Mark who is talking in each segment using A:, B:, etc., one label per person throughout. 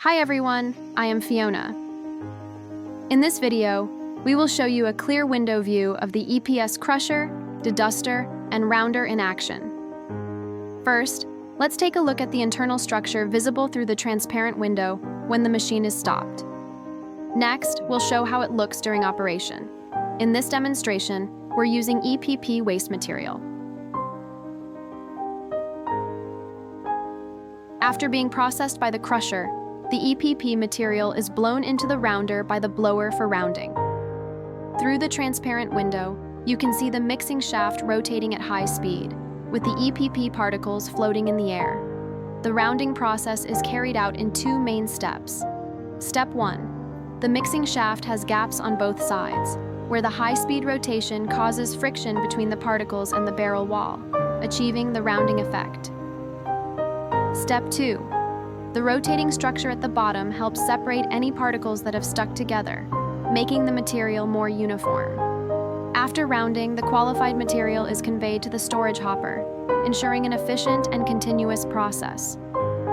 A: Hi everyone, I am Fiona. In this video, we will show you a clear window view of the EPS crusher, deduster, and rounder in action. First, let's take a look at the internal structure visible through the transparent window when the machine is stopped. Next, we'll show how it looks during operation. In this demonstration, we're using EPP waste material. After being processed by the crusher, the EPP material is blown into the rounder by the blower for rounding. Through the transparent window, you can see the mixing shaft rotating at high speed, with the EPP particles floating in the air. The rounding process is carried out in two main steps. Step 1. The mixing shaft has gaps on both sides, where the high-speed rotation causes friction between the particles and the barrel wall, achieving the rounding effect. Step 2. The rotating structure at the bottom helps separate any particles that have stuck together, making the material more uniform. After rounding, the qualified material is conveyed to the storage hopper, ensuring an efficient and continuous process.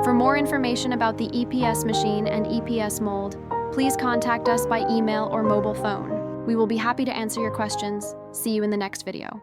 A: For more information about the EPS machine and EPS mold, please contact us by email or mobile phone. We will be happy to answer your questions. See you in the next video.